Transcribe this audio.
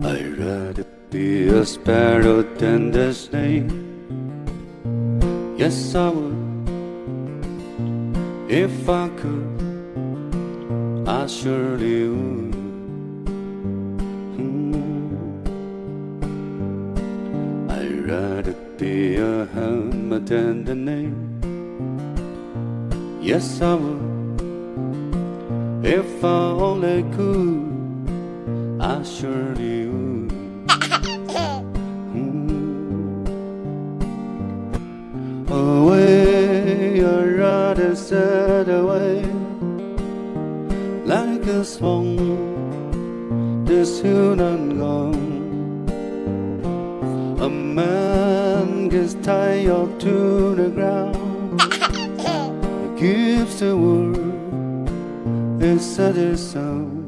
I'd rather be a sparrow than the snake. Yes, I would. If I could, I surely would. I'd rather be a helmet than the name. Yes, I would. If I only could, I surely would. Away, I'd rather set away like a swan, this soon and gone. A man gets tied up to the ground, gives the word, it's said it's so.